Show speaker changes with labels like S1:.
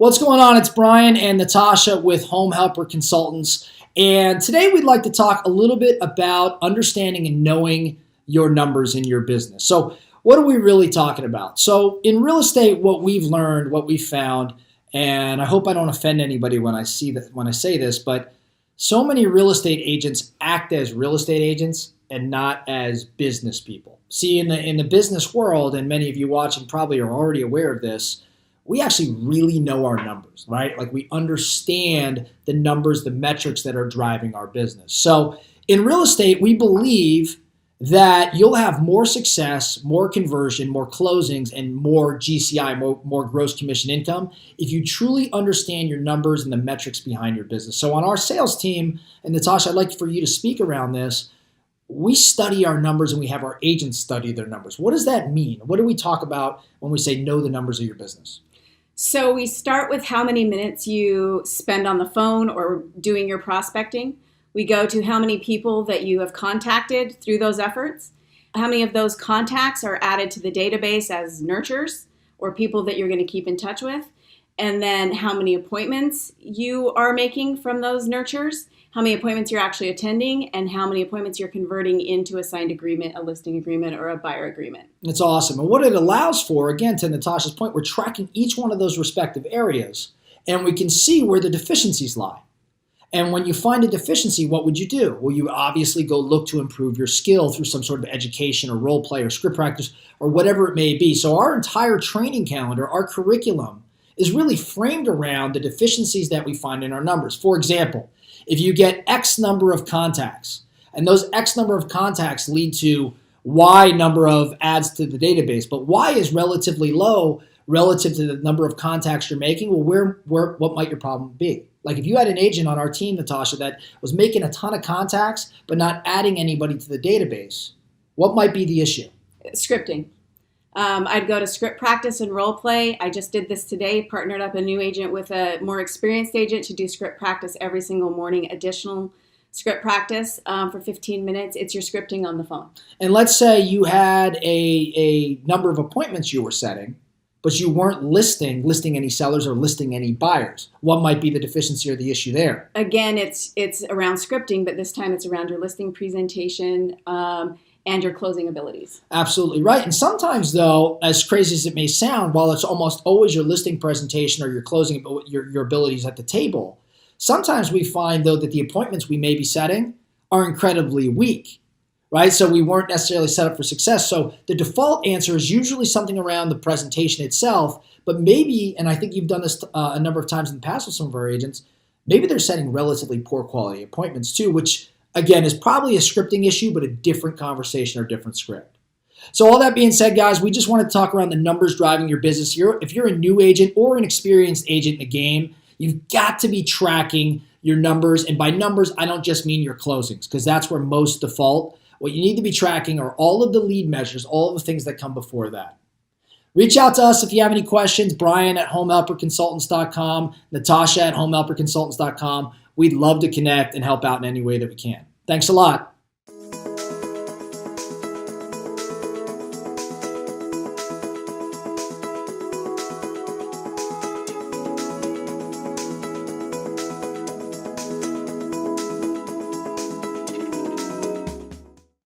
S1: What's going on? It's Brian and Natasha with Home Helper Consultants. And today we'd like to talk a little bit about understanding and knowing your numbers in your business. So what are we really talking about? So in real estate, what we've learned, what we've found, and I hope I don't offend anybody when I say this, but so many real estate agents act as real estate agents and not as business people. See, in the business world, and many of you watching probably are already aware of this, we actually really know our numbers, right? Like we understand the numbers, the metrics that are driving our business. So in real estate, we believe that you'll have more success, more conversion, more closings, and more GCI, more gross commission income if you truly understand your numbers and the metrics behind your business. So on our sales team, and Natasha, I'd like for you to speak around this, we study our numbers and we have our agents study their numbers. What does that mean? What do we talk about when we say know the numbers of your business?
S2: So we start with how many minutes you spend on the phone or doing your prospecting. We go to how many people that you have contacted through those efforts. How many of those contacts are added to the database as nurtures or people that you're going to keep in touch with. And then how many appointments you are making from those nurtures, how many appointments you're actually attending, and how many appointments you're converting into a signed agreement, a listing agreement, or a buyer agreement.
S1: It's awesome. And what it allows for, again, to Natasha's point, we're tracking each one of those respective areas, and we can see where the deficiencies lie. And when you find a deficiency, what would you do? Well, you obviously go look to improve your skill through some sort of education or role play or script practice or whatever it may be. So our entire training calendar, our curriculum, is really framed around the deficiencies that we find in our numbers. For example, if you get X number of contacts, and those X number of contacts lead to Y number of adds to the database, but Y is relatively low relative to the number of contacts you're making, well, what might your problem be? Like if you had an agent on our team, Natasha, that was making a ton of contacts, but not adding anybody to the database, what might be the issue?
S2: Scripting. I'd go to script practice and role play. I just did this today, partnered up a new agent with a more experienced agent to do script practice every single morning, additional script practice for 15 minutes. It's your scripting on the phone.
S1: And let's say you had a number of appointments you were setting, but you weren't listing any sellers or listing any buyers. What might be the deficiency or the issue there?
S2: Again, it's around scripting, but this time it's around your listing presentation and your closing abilities.
S1: Absolutely right. And sometimes, though, as crazy as it may sound, while it's almost always your listing presentation or your closing, your abilities at the table, sometimes we find, though, that the appointments we may be setting are incredibly weak, right? So we weren't necessarily set up for success. So the default answer is usually something around the presentation itself, but maybe, and I think you've done this a number of times in the past with some of our agents, maybe they're setting relatively poor quality appointments too, which again is probably a scripting issue, but a different conversation or different script. So all that being said, guys, we just wanted to talk around the numbers driving your business. If you're a new agent or an experienced agent in the game, you've got to be tracking your numbers. And by numbers, I don't just mean your closings, because that's where most default. What you need to be tracking are all of the lead measures, all of the things that come before that. Reach out to us if you have any questions. Brian at homehelperconsultants.com, Natasha at homehelperconsultants.com. We'd love to connect and help out in any way that we can. Thanks a lot.